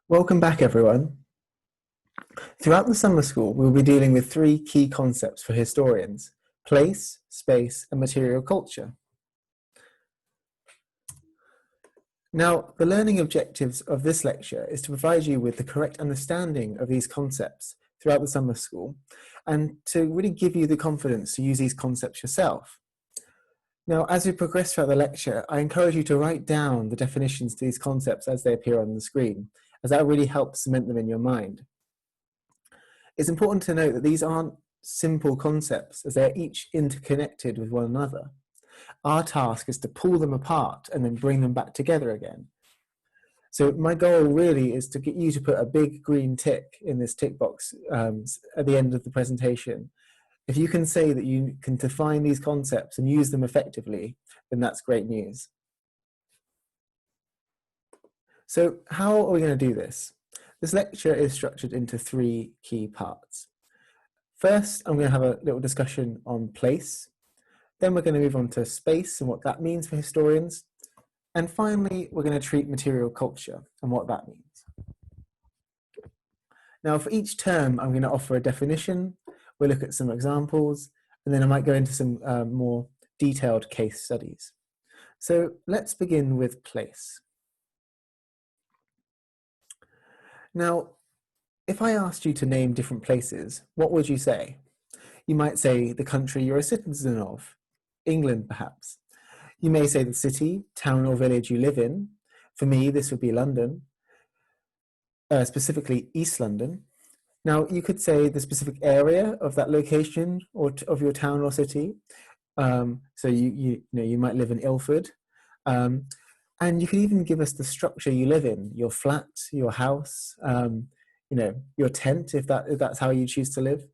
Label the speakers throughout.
Speaker 1: Welcome back, everyone. Throughout the summer school, we'll be dealing with three key concepts for historians: place, space, and material culture. Now, the learning objectives of this lecture is to provide you with the correct understanding of these concepts throughout the summer school and to really give you the confidence to use these concepts yourself. Now, as we progress throughout the lecture, I encourage you to write down the definitions to these concepts as they appear on the screen, as that really helps cement them in your mind. It's important to note that these aren't simple concepts, as they're each interconnected with one another. Our task is to pull them apart and then bring them back together again. So my goal really is to get you to put a big green tick in this tick box at the end of the presentation. If you can say that you can define these concepts and use them effectively, then that's great news. So how are we going to do this? This lecture is structured into three key parts. First, I'm going to have a little discussion on place. Then we're going to move on to space and what that means for historians. And finally, we're going to treat material culture and what that means. Now, for each term, I'm going to offer a definition. We'll look at some examples, and then I might go into some more detailed case studies. So let's begin with place. Now, if I asked you to name different places, what would you say? You might say the country you're a citizen of, England perhaps. You may say the city, town or village you live in. For me, this would be London, specifically East London. Now, you could say the specific area of that location or of your town or city. So you might live in Ilford. And you can even give us the structure you live in, your flat, your house, your tent, if that's how you choose to live.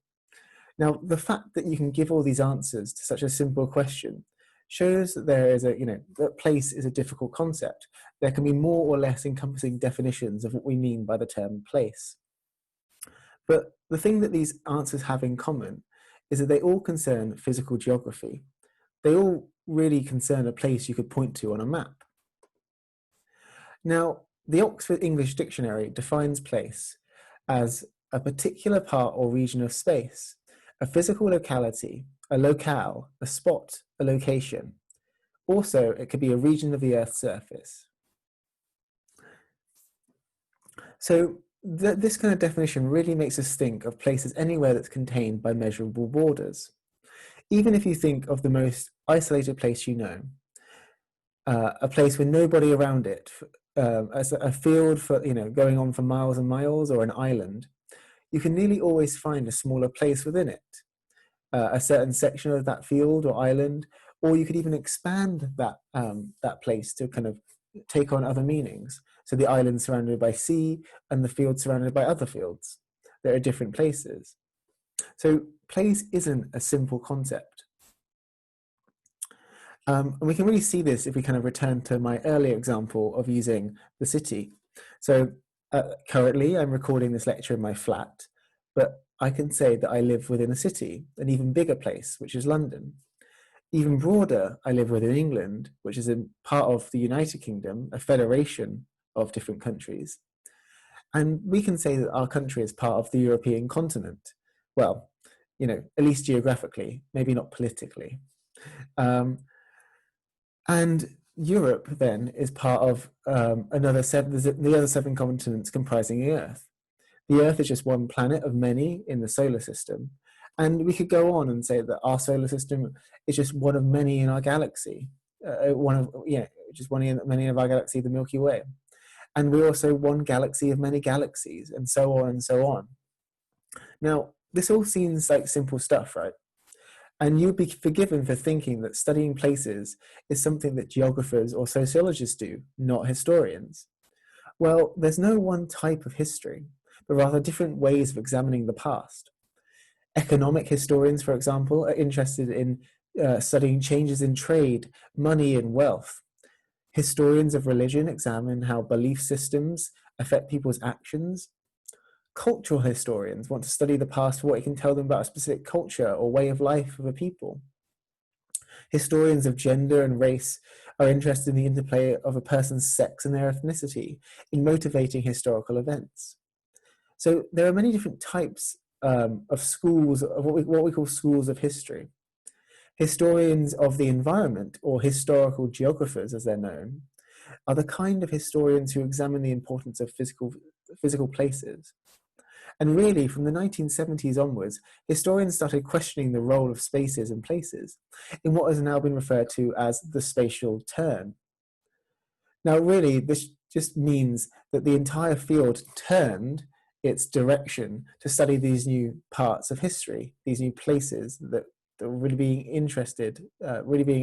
Speaker 1: Now, the fact that you can give all these answers to such a simple question shows that there is that place is a difficult concept. There can be more or less encompassing definitions of what we mean by the term place. But the thing that these answers have in common is that they all concern physical geography. They all really concern a place you could point to on a map. Now, the Oxford English Dictionary defines place as a particular part or region of space, a physical locality, a locale, a spot, a location. Also, it could be a region of the Earth's surface. So this kind of definition really makes us think of places anywhere that's contained by measurable borders. Even if you think of the most isolated place you know, a place with nobody around it, as a field for going on for miles and miles, or an island, you can nearly always find a smaller place within it, a certain section of that field or island, or you could even expand that place to kind of take on other meanings. So the island surrounded by sea and the field surrounded by other fields. There are different places. So place isn't a simple concept. And we can really see this if we kind of return to my earlier example of using the city. So currently I'm recording this lecture in my flat, but I can say that I live within a city, an even bigger place, which is London. Even broader, I live within England, which is a part of the United Kingdom, a federation of different countries. And we can say that our country is part of the European continent. Well, at least geographically, maybe not politically. And Europe then is part of the other seven continents comprising the Earth. The Earth is just one planet of many in the solar system. And we could go on and say that our solar system is just one of many in our galaxy. Just one of many of our galaxy, the Milky Way. And we're also one galaxy of many galaxies, and so on and so on. Now, this all seems like simple stuff, right? And you'll be forgiven for thinking that studying places is something that geographers or sociologists do, not historians. Well, there's no one type of history, but rather different ways of examining the past. Economic historians, for example, are interested in studying changes in trade, money, and wealth. Historians of religion examine how belief systems affect people's actions. Cultural historians want to study the past for what it can tell them about a specific culture or way of life of a people. Historians of gender and race are interested in the interplay of a person's sex and their ethnicity in motivating historical events. So there are many different types of schools, of what we call schools of history. Historians of the environment, or historical geographers as they're known, are the kind of historians who examine the importance of physical places. And really, from the 1970s onwards, historians started questioning the role of spaces and places in what has now been referred to as the spatial turn. Now, really, this just means that the entire field turned its direction to study these new parts of history, these new places that were really being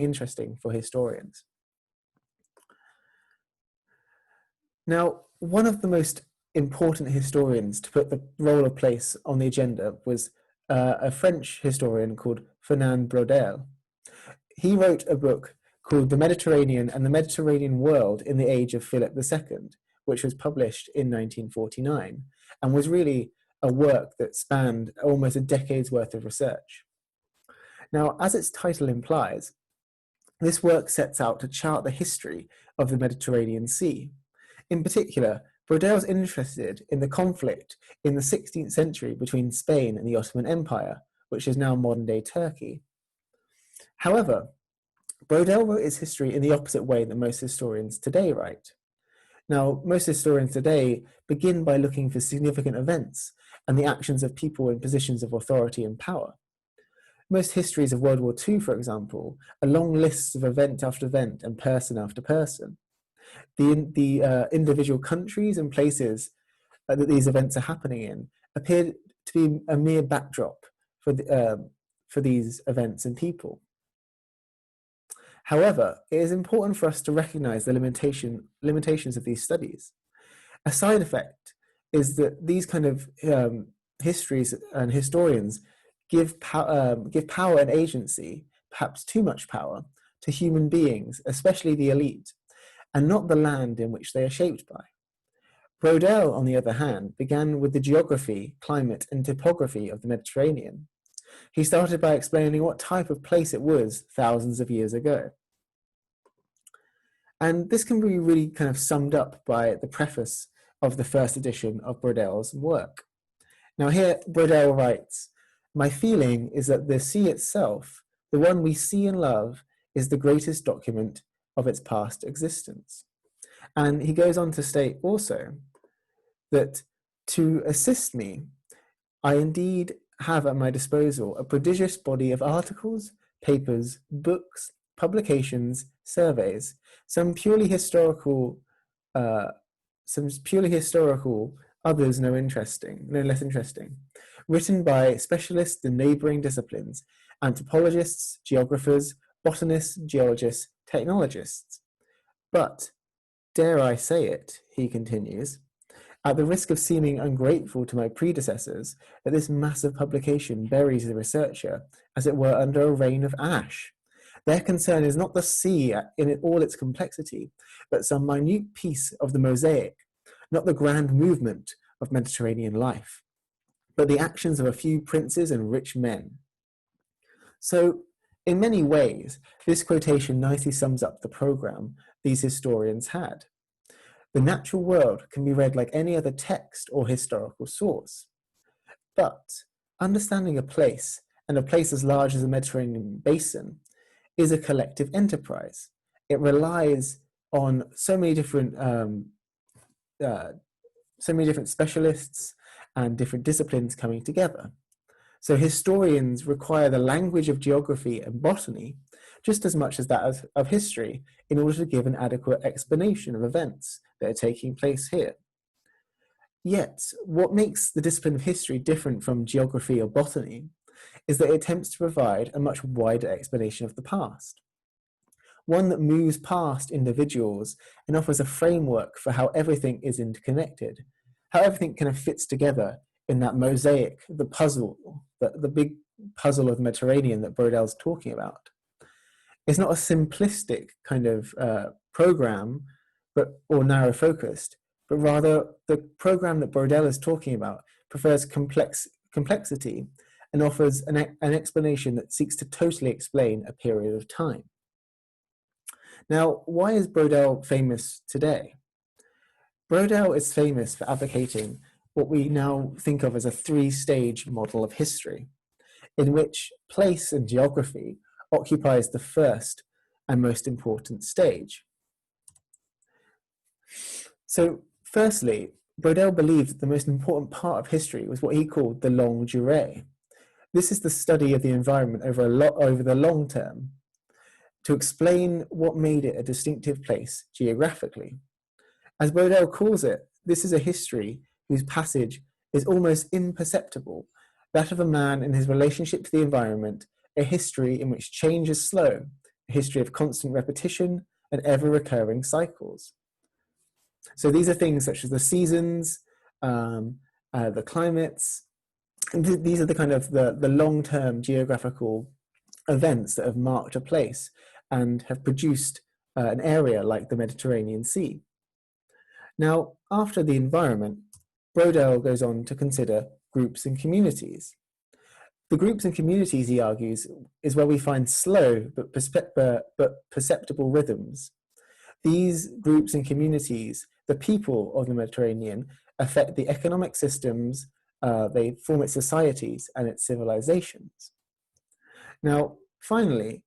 Speaker 1: interesting for historians. Now, one of the most important historians to put the role of place on the agenda was a French historian called Fernand Braudel. He wrote a book called The Mediterranean and the Mediterranean World in the Age of Philip II, which was published in 1949, and was really a work that spanned almost a decade's worth of research. Now, as its title implies, this work sets out to chart the history of the Mediterranean Sea. In particular, Braudel's interested in the conflict in the 16th century between Spain and the Ottoman Empire, which is now modern-day Turkey. However, Braudel wrote his history in the opposite way that most historians today write. Now, most historians today begin by looking for significant events and the actions of people in positions of authority and power. Most histories of World War II, for example, are long lists of event after event and person after person. The individual countries and places that these events are happening in appear to be a mere backdrop for these events and people. However, it is important for us to recognize the limitations of these studies. A side effect is that these kind of histories and historians give power and agency, perhaps too much power, to human beings, especially the elite, and not the land in which they are shaped by. Braudel, on the other hand, began with the geography, climate, and topography of the Mediterranean. He started by explaining what type of place it was thousands of years ago. And this can be really kind of summed up by the preface of the first edition of Braudel's work. Now here, Braudel writes, "My feeling is that the sea itself, the one we see and love, is the greatest document of its past existence." And he goes on to state also that to assist me, I indeed have at my disposal a prodigious body of articles, papers, books, publications, surveys, some purely historical, others no less interesting, written by specialists in neighboring disciplines, anthropologists, geographers, botanists, geologists, technologists. But, dare I say it, he continues, at the risk of seeming ungrateful to my predecessors, that this massive publication buries the researcher, as it were, under a rain of ash. Their concern is not the sea in all its complexity, but some minute piece of the mosaic, not the grand movement of Mediterranean life, but the actions of a few princes and rich men. So, in many ways, this quotation nicely sums up the program these historians had. The natural world can be read like any other text or historical source. But understanding a place, and a place as large as the Mediterranean basin, is a collective enterprise. It relies on so many different specialists and different disciplines coming together. So historians require the language of geography and botany just as much as that of history in order to give an adequate explanation of events that are taking place here. Yet, what makes the discipline of history different from geography or botany is that it attempts to provide a much wider explanation of the past, one that moves past individuals and offers a framework for how everything is interconnected, how everything kind of fits together in that mosaic, the puzzle, the big puzzle of the Mediterranean that Braudel's talking about. It's not a simplistic kind of program, or narrow-focused, but rather the program that Braudel is talking about prefers complexity and offers an explanation that seeks to totally explain a period of time. Now, why is Brodel famous today? Brodel is famous for advocating what we now think of as a three-stage model of history, in which place and geography occupies the first and most important stage. So, firstly, Brodel believed that the most important part of history was what he called the longue durée. This is the study of the environment over the long term to explain what made it a distinctive place geographically. As Brodel calls it, this is a history whose passage is almost imperceptible, that of a man in his relationship to the environment, a history in which change is slow, a history of constant repetition and ever-recurring cycles. So these are things such as the seasons, the climates. These are the kind of the long-term geographical events that have marked a place and have produced an area like the Mediterranean Sea. Now, after the environment, Brodel goes on to consider groups and communities. The groups and communities, he argues, is where we find slow but perceptible rhythms. These groups and communities, the people of the Mediterranean, affect the economic systems, they form its societies and its civilizations. Now, finally,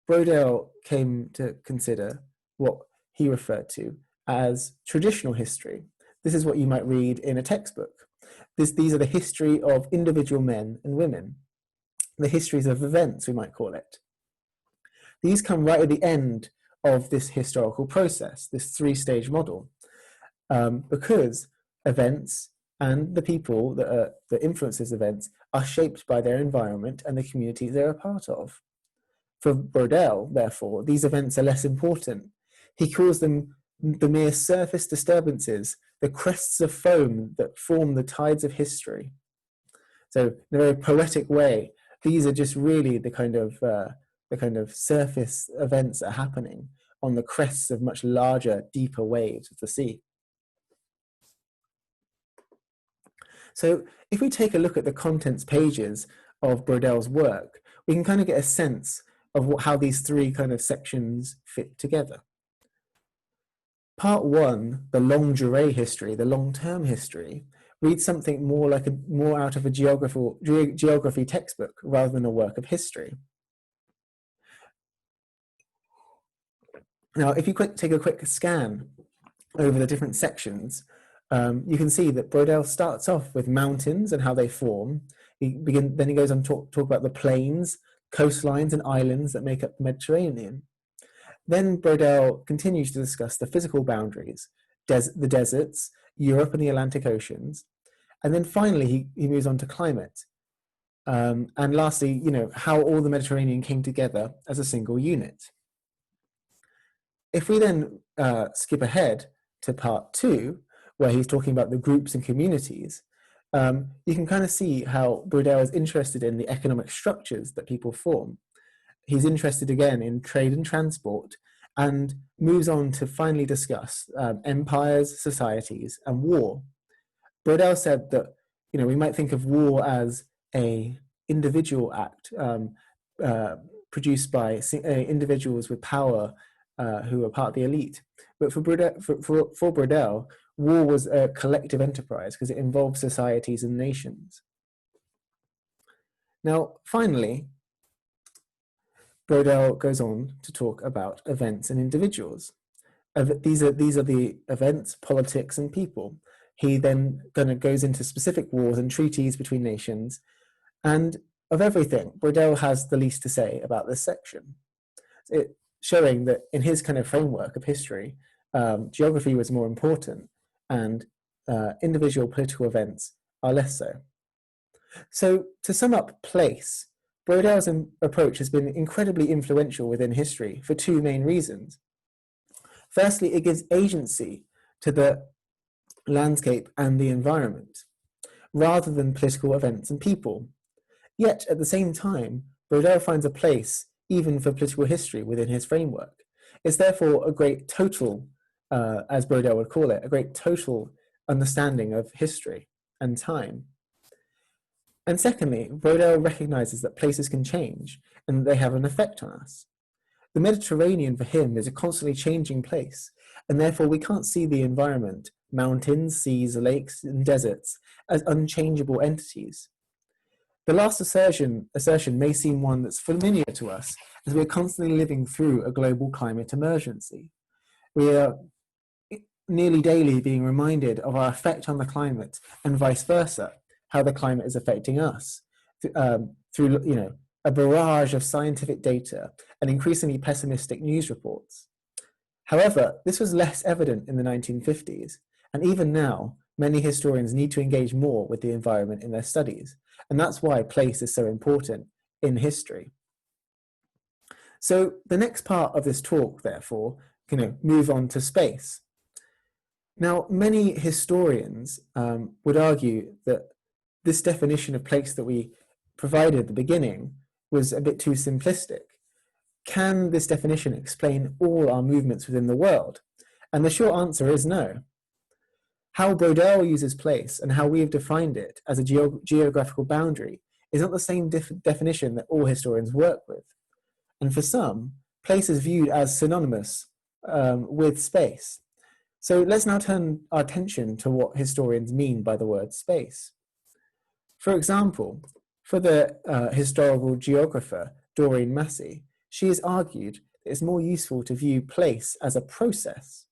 Speaker 1: Brodel came to consider what he referred to as traditional history. This is what you might read in a textbook. These are the history of individual men and women, the histories of events, we might call it. These come right at the end of this historical process, this three-stage model, because events and the people that influence these events are shaped by their environment and the communities they're a part of. For Brodel, therefore, these events are less important. He calls them the mere surface disturbances, the crests of foam that form the tides of history. So in a very poetic way, these are just really the kind of surface events that are happening on the crests of much larger, deeper waves of the sea. So if we take a look at the contents pages of Brodel's work, we can kind of get a sense of how these three kind of sections fit together. Part one, the longue durée history, the long-term history, reads something more out of a geography textbook rather than a work of history. Now, if you take a quick scan over the different sections, you can see that Brodel starts off with mountains and how they form. Then he goes on to talk about the plains, coastlines and islands that make up the Mediterranean. Then Brodel continues to discuss the physical boundaries, the deserts, Europe and the Atlantic Oceans. And then finally, he moves on to climate. And lastly, how all the Mediterranean came together as a single unit. If we then skip ahead to part two, where he's talking about the groups and communities, you can kind of see how Brodel is interested in the economic structures that people form. He's interested again in trade and transport, and moves on to finally discuss empires, societies, and war. Brodel said that we might think of war as an individual act produced by individuals with power who are part of the elite. But for Brodel, war was a collective enterprise because it involved societies and nations. Now, finally, Brodel goes on to talk about events and individuals. These are the events, politics, and people. He then kind of goes into specific wars and treaties between nations, and of everything, Brodel has the least to say about this section. Showing that in his kind of framework of history, geography was more important, and individual political events are less so. So to sum up place, Brodel's approach has been incredibly influential within history for two main reasons. Firstly, it gives agency to the landscape and the environment, rather than political events and people. Yet, at the same time, Brodel finds a place even for political history within his framework. It's therefore a great total, as Brodel would call it, a great total understanding of history and time. And secondly, Brodel recognizes that places can change and they have an effect on us. The Mediterranean for him is a constantly changing place, and therefore we can't see the environment, mountains, seas, lakes, and deserts, as unchangeable entities. The last assertion may seem one that's familiar to us, as we're constantly living through a global climate emergency. We are nearly daily being reminded of our effect on the climate and vice versa, how the climate is affecting us through a barrage of scientific data and increasingly pessimistic news reports. However, this was less evident in the 1950s, and even now, many historians need to engage more with the environment in their studies, and that's why place is so important in history. So the next part of this talk, therefore, move on to space. Now, many historians would argue that this definition of place that we provided at the beginning was a bit too simplistic. Can this definition explain all our movements within the world? And the short answer is no. How Brodel uses place and how we have defined it as a geographical boundary is not the same definition that all historians work with. And for some, place is viewed as synonymous with space. So let's now turn our attention to what historians mean by the word space. For example, for the historical geographer Doreen Massey, she has argued that it's more useful to view place as a process.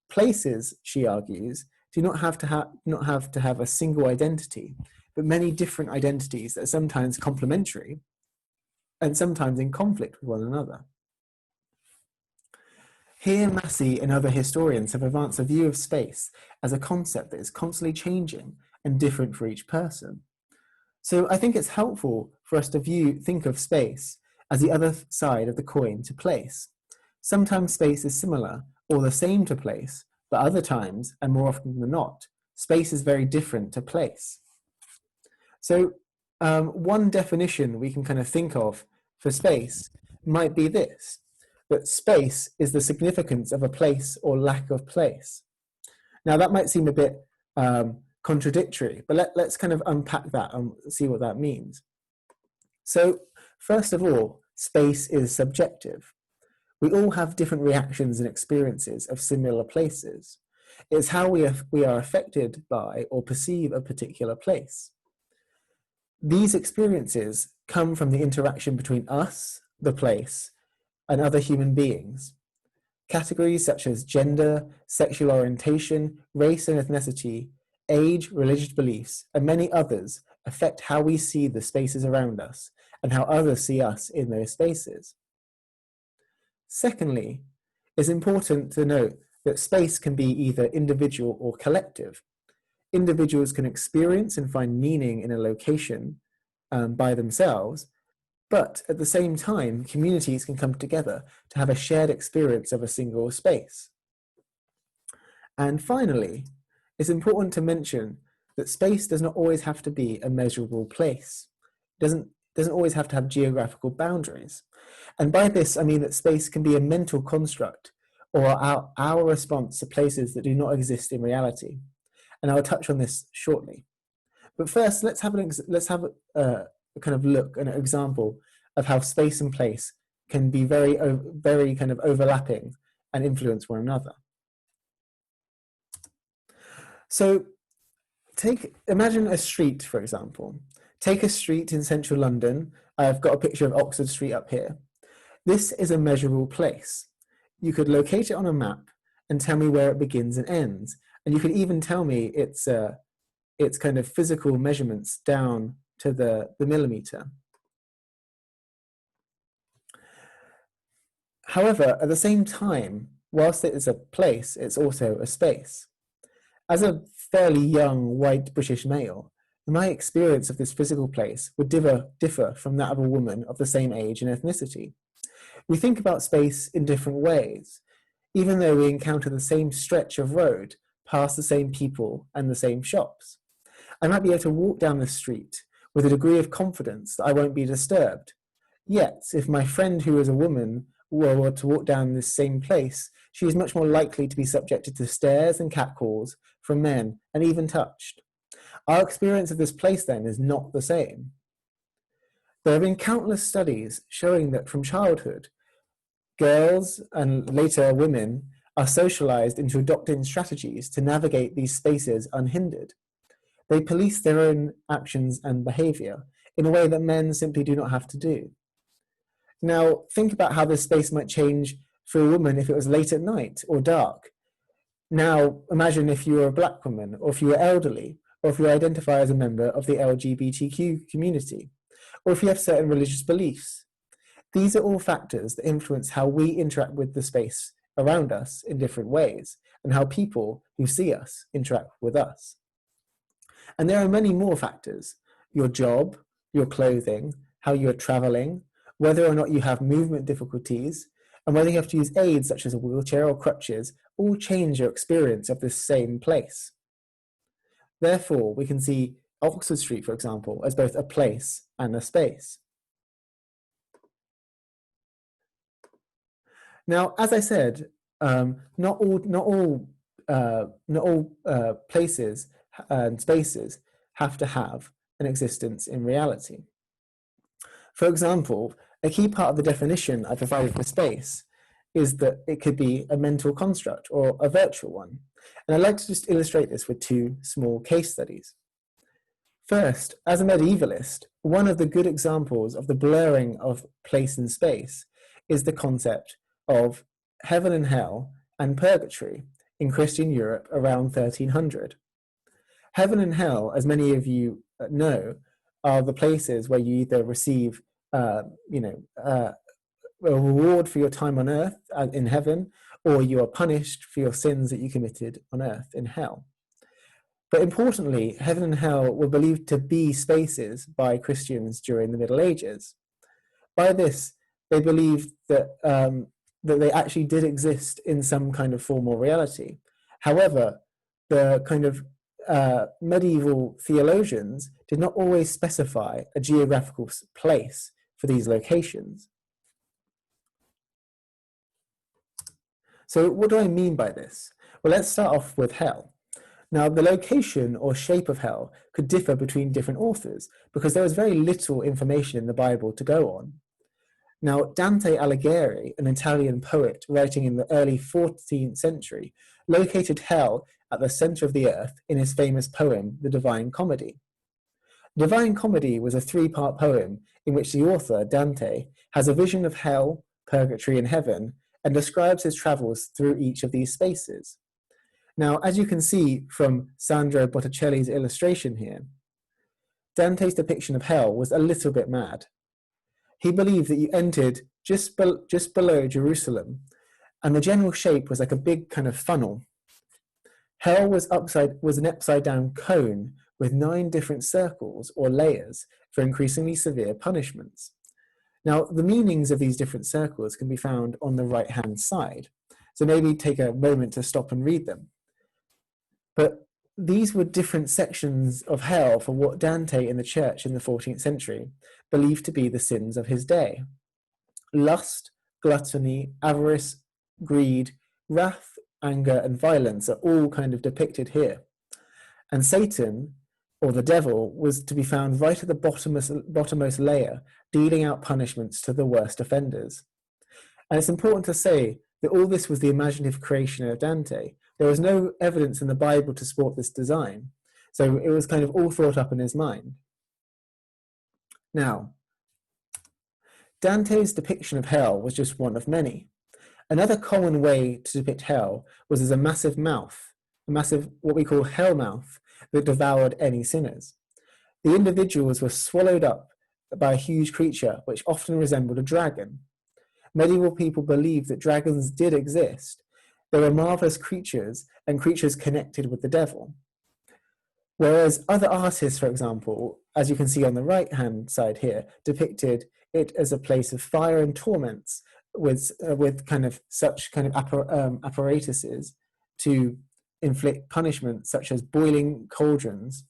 Speaker 1: Places, she argues, do not have to have a single identity, but many different identities that are sometimes complementary and sometimes in conflict with one another. Here, Massey and other historians have advanced a view of space as a concept that is constantly changing and different for each person. So I think it's helpful for us to think of space as the other side of the coin to place. Sometimes space is similar or the same to place, but other times, and more often than not, space is very different to place. So one definition we can think of for space might be this, that space is the significance of a place or lack of place. Now that might seem a bit contradictory, but let's unpack that and see what that means. So first of all, space is subjective. We all have different reactions and experiences of similar places. It's how we are affected by or perceive a particular place. These experiences come from the interaction between us, the place, and other human beings. Categories such as gender, sexual orientation, race and ethnicity, age, religious beliefs, and many others affect how we see the spaces around us and how others see us in those spaces. Secondly, it's important to note that space can be either individual or collective. Individuals can experience and find meaning in a location by themselves, but at the same time, communities can come together to have a shared experience of a single space. And finally, it's important to mention that space does not always have to be a measurable place. It doesn't always have to have geographical boundaries. And by this, I mean that space can be a mental construct or our response to places that do not exist in reality. And I'll touch on this shortly. But first, let's have a look at an example of how space and place can be very overlapping and influence one another. So imagine a street, for example. Take a street in central London. I've got a picture of Oxford Street up here. This is a measurable place. You could locate it on a map and tell me where it begins and ends. And you could even tell me its physical measurements down to the millimeter. However, at the same time, whilst it is a place, it's also a space. As a fairly young white British male, my experience of this physical place would differ from that of a woman of the same age and ethnicity. We think about space in different ways, even though we encounter the same stretch of road, past the same people and the same shops. I might be able to walk down the street with a degree of confidence that I won't be disturbed. Yet, if my friend who is a woman were to walk down this same place, she is much more likely to be subjected to stares and catcalls from men and even touched. Our experience of this place then is not the same. There have been countless studies showing that from childhood, Girls and later women are socialized into adopting strategies to navigate these spaces unhindered. They police their own actions and behavior in a way that men simply do not have to do. Now, think about how this space might change for a woman if it was late at night or dark. Now, imagine if you were a black woman, or if you were elderly, or if you identify as a member of the LGBTQ community, or if you have certain religious beliefs. These are all factors that influence how we interact with the space around us in different ways, and how people who see us interact with us. And there are many more factors: your job, your clothing, how you are traveling, whether or not you have movement difficulties, and whether you have to use aids such as a wheelchair or crutches, all change your experience of this same place. Therefore, we can see Oxford Street, for example, as both a place and a space. Now, as I said, not all places and spaces have to have an existence in reality. For example, a key part of the definition I provided for space is that it could be a mental construct or a virtual one. And I'd like to just illustrate this with two small case studies. First, as a medievalist, one of the good examples of the blurring of place and space is the concept of heaven and hell and purgatory in Christian Europe around 1300. Heaven and hell, as many of you know, are the places where you either receive a reward for your time on earth in heaven, or you are punished for your sins that you committed on earth in hell. But importantly, heaven and hell were believed to be spaces by Christians during the Middle Ages. By this, they believed that, that they actually did exist in some kind of formal reality. However, the kind of medieval theologians did not always specify a geographical place for these locations. So what do I mean by this? Well, let's start off with hell. Now, the location or shape of hell could differ between different authors because there was very little information in the Bible to go on. Now, Dante Alighieri, an Italian poet writing in the early 14th century, located hell at the center of the earth in his famous poem, The Divine Comedy. The Divine Comedy was a three-part poem in which the author, Dante, has a vision of hell, purgatory, and heaven, and describes his travels through each of these spaces. Now, as you can see from Sandro Botticelli's illustration here, Dante's depiction of hell was a little bit mad. He believed that you entered just below Jerusalem, and the general shape was like a big kind of funnel. Hell was an upside-down cone with 9 different circles or layers for increasingly severe punishments. Now, the meanings of these different circles can be found on the right-hand side, so maybe take a moment to stop and read them. But these were different sections of hell for what Dante in the church in the 14th century believed to be the sins of his day. Lust, gluttony, avarice, greed, wrath, anger, and violence are all kind of depicted here. And Satan, or the devil, was to be found right at the bottommost layer, dealing out punishments to the worst offenders. And it's important to say that all this was the imaginative creation of Dante. There was no evidence in the Bible to support this design, so it was kind of all thought up in his mind. Now, Dante's depiction of hell was just one of many. Another common way to depict hell was as a massive mouth, what we call hell mouth, that devoured any sinners. The individuals were swallowed up by a huge creature which often resembled a dragon. Medieval people believed that dragons did exist. They were marvelous creatures and creatures connected with the devil. Whereas other artists, for example, as you can see on the right-hand side here, depicted it as a place of fire and torments with such apparatuses to inflict punishment, such as boiling cauldrons.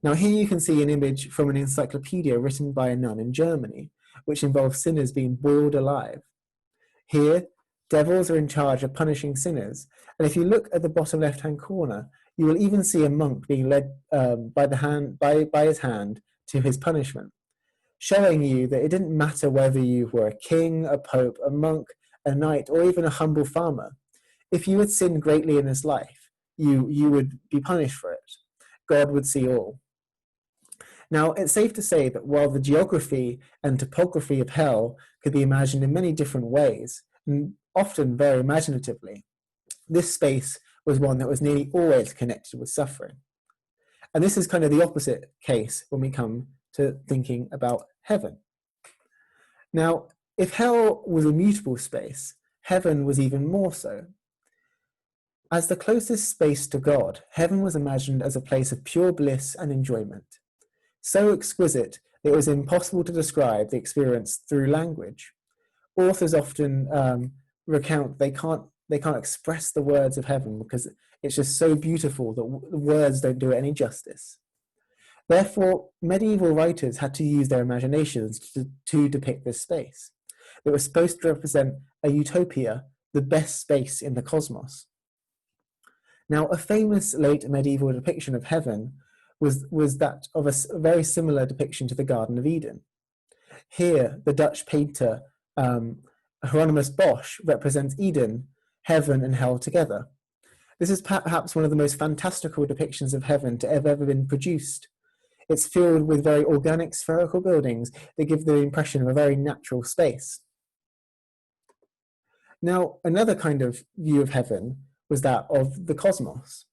Speaker 1: Now here you can see an image from an encyclopedia written by a nun in Germany, which involves sinners being boiled alive. Here, devils are in charge of punishing sinners, and if you look at the bottom left-hand corner, you will even see a monk being led by his hand to his punishment, showing you that it didn't matter whether you were a king, a pope, a monk, a knight, or even a humble farmer. If you had sinned greatly in this life, you would be punished for it. God would see all. Now, it's safe to say that while the geography and topography of hell could be imagined in many different ways, and often very imaginatively, this space was one that was nearly always connected with suffering. And this is kind of the opposite case when we come to thinking about heaven. Now, if hell was a mutable space, heaven was even more so. As the closest space to God, heaven was imagined as a place of pure bliss and enjoyment. So exquisite, it was impossible to describe the experience through language. Authors often recount they can't express the words of heaven because it's just so beautiful that the words don't do it any justice. Therefore, medieval writers had to use their imaginations to depict this space. It was supposed to represent a utopia, the best space in the cosmos. Now, a famous late medieval depiction of heaven was that of a very similar depiction to the Garden of Eden. Here, the Dutch painter Hieronymus Bosch represents Eden, heaven and hell together. This is perhaps one of the most fantastical depictions of heaven to have ever been produced. It's filled with very organic spherical buildings that give the impression of a very natural space. Now, another kind of view of heaven was that of the cosmos.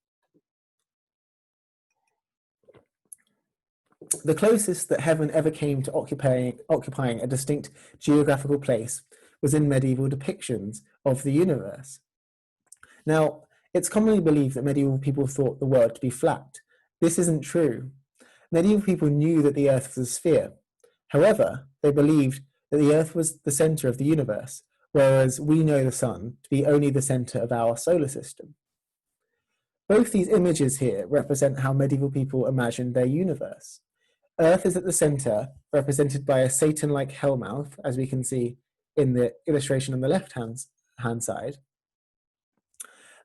Speaker 1: The closest that heaven ever came to occupying a distinct geographical place was in medieval depictions of the universe. Now, it's commonly believed that medieval people thought the world to be flat. This isn't true. Medieval people knew that the Earth was a sphere. However, they believed that the Earth was the center of the universe, whereas we know the sun to be only the center of our solar system. Both these images here represent how medieval people imagined their universe. Earth is at the center, represented by a Satan-like hellmouth, as we can see in the illustration on the left-hand side.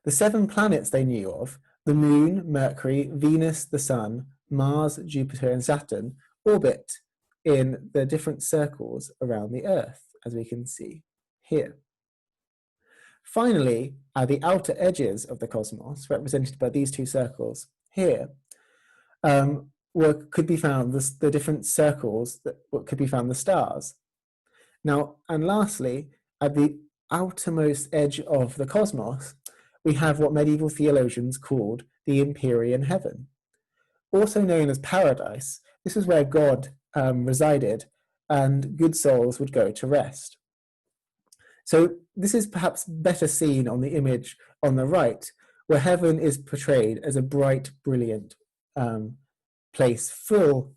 Speaker 1: The 7 planets they knew of, the Moon, Mercury, Venus, the Sun, Mars, Jupiter, and Saturn, orbit in the different circles around the Earth, as we can see here. Finally, at the outer edges of the cosmos, represented by these 2 circles here, could be found the different circles that could be found the stars. Now, and lastly, at the outermost edge of the cosmos, we have what medieval theologians called the Empyrean heaven. Also known as paradise, this is where God resided and good souls would go to rest. So this is perhaps better seen on the image on the right, where heaven is portrayed as a bright, brilliant place full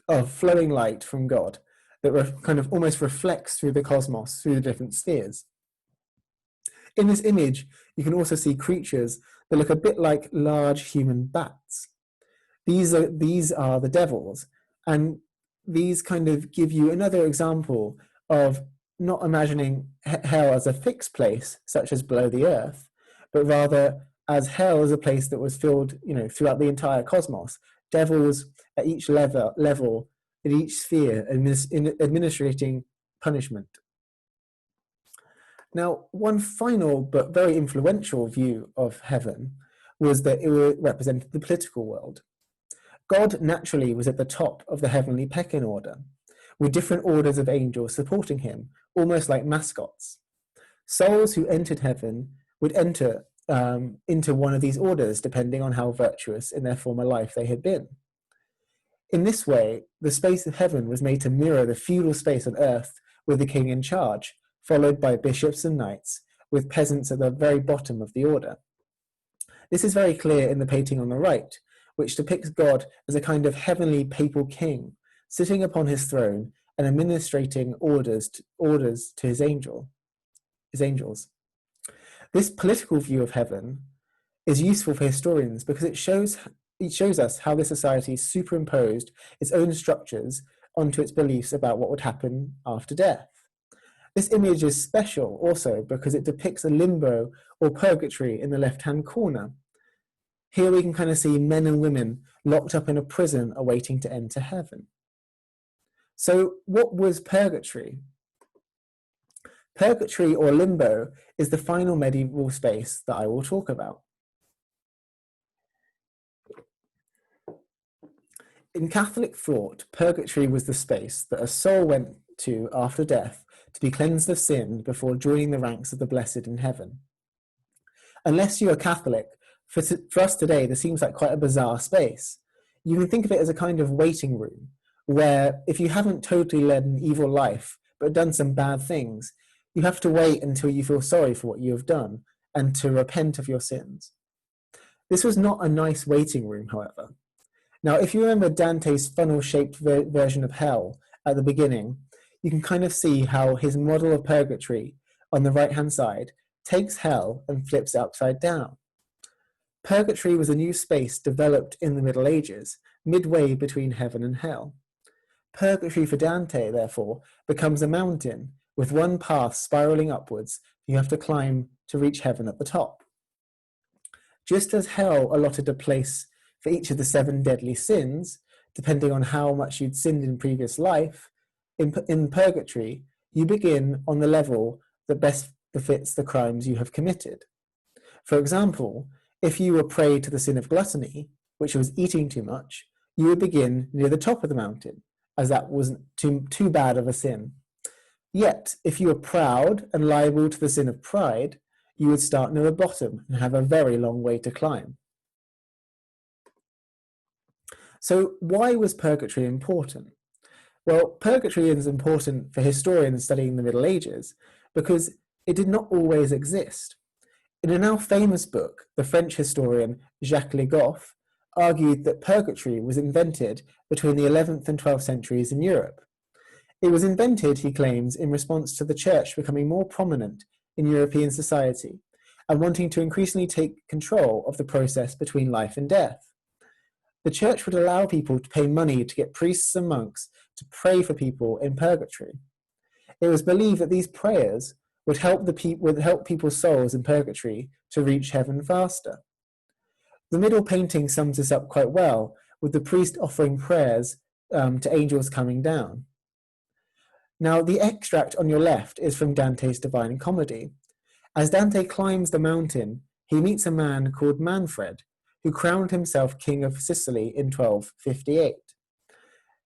Speaker 1: of flowing light from God that kind of almost reflects through the cosmos, through the different spheres. In this image, you can also see creatures that look a bit like large human bats. These are the devils, and these kind of give you another example of not imagining hell as a fixed place, such as below the earth, but rather as hell as a place that was filled, throughout the entire cosmos. Devils at each level in each sphere, administrating punishment. Now, one final but very influential view of heaven was that it represented the political world. God naturally was at the top of the heavenly pecking order, with different orders of angels supporting him, almost like mascots. Souls who entered heaven would enter into one of these orders, depending on how virtuous in their former life they had been. In this way, the space of heaven was made to mirror the feudal space on earth with the king in charge, followed by bishops and knights, with peasants at the very bottom of the order. This is very clear in the painting on the right, which depicts God as a kind of heavenly papal king, sitting upon his throne and administrating orders to his angels. This political view of heaven is useful for historians because it shows us how this society superimposed its own structures onto its beliefs about what would happen after death. This image is special also because it depicts a limbo or purgatory in the left-hand corner. Here we can kind of see men and women locked up in a prison awaiting to enter heaven. So what was purgatory? Purgatory or limbo is the final medieval space that I will talk about. In Catholic thought, purgatory was the space that a soul went to after death to be cleansed of sin before joining the ranks of the blessed in heaven. Unless you're a Catholic, for us today, this seems like quite a bizarre space. You can think of it as a kind of waiting room, where if you haven't totally led an evil life, but done some bad things, you have to wait until you feel sorry for what you have done and to repent of your sins. This was not a nice waiting room, however. Now, if you remember Dante's funnel-shaped version of hell at the beginning, you can kind of see how his model of purgatory on the right-hand side takes hell and flips it upside down. Purgatory was a new space developed in the Middle Ages, midway between heaven and hell. Purgatory for Dante, therefore, becomes a mountain with one path spiraling upwards you have to climb to reach heaven at the top. Just as hell allotted a place for each of the 7 deadly sins, depending on how much you'd sinned in previous life, in purgatory, you begin on the level that best befits the crimes you have committed. For example, if you were prey to the sin of gluttony, which was eating too much, you would begin near the top of the mountain, as that wasn't too bad of a sin. Yet, if you were proud and liable to the sin of pride, you would start near the bottom and have a very long way to climb. So why was purgatory important? Well, purgatory is important for historians studying the Middle Ages because it did not always exist. In a now famous book, the French historian Jacques Le Goff argued that purgatory was invented between the 11th and 12th centuries in Europe. It was invented, he claims, in response to the church becoming more prominent in European society and wanting to increasingly take control of the process between life and death. The church would allow people to pay money to get priests and monks to pray for people in purgatory. It was believed that these prayers would help people's souls in purgatory to reach heaven faster. The middle painting sums this up quite well, with the priest offering prayers to angels coming down. Now, the extract on your left is from Dante's Divine Comedy. As Dante climbs the mountain, he meets a man called Manfred, who crowned himself king of Sicily in 1258.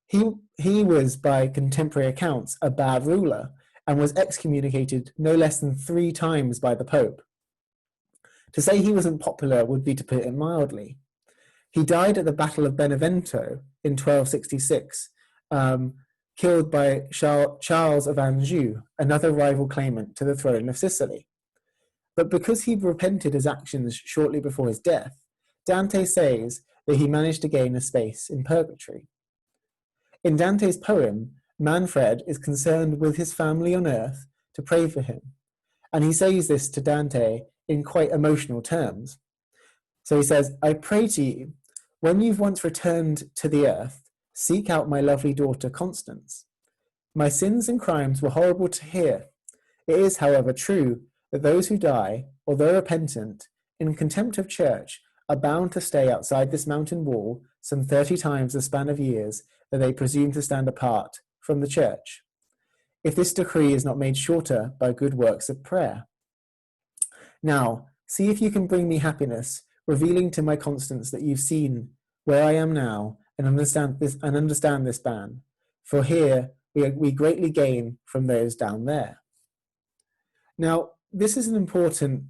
Speaker 1: He was, by contemporary accounts, a bad ruler and was excommunicated no less than 3 times by the Pope. To say he wasn't popular would be to put it mildly. He died at the Battle of Benevento in 1266, killed by Charles of Anjou, another rival claimant to the throne of Sicily. But because he repented his actions shortly before his death, Dante says that he managed to gain a space in purgatory. In Dante's poem, Manfred is concerned with his family on earth to pray for him, and he says this to Dante in quite emotional terms. So he says, "I pray to you, when you've once returned to the earth, seek out my lovely daughter Constance. My sins and crimes were horrible to hear. It is, however, true that those who die, although repentant, in contempt of church, are bound to stay outside this mountain wall some 30 times the span of years that they presume to stand apart from the church, if this decree is not made shorter by good works of prayer. Now, see if you can bring me happiness, revealing to my Constance that you've seen where I am now and understand this ban, for here we greatly gain from those down there." Now, this is an important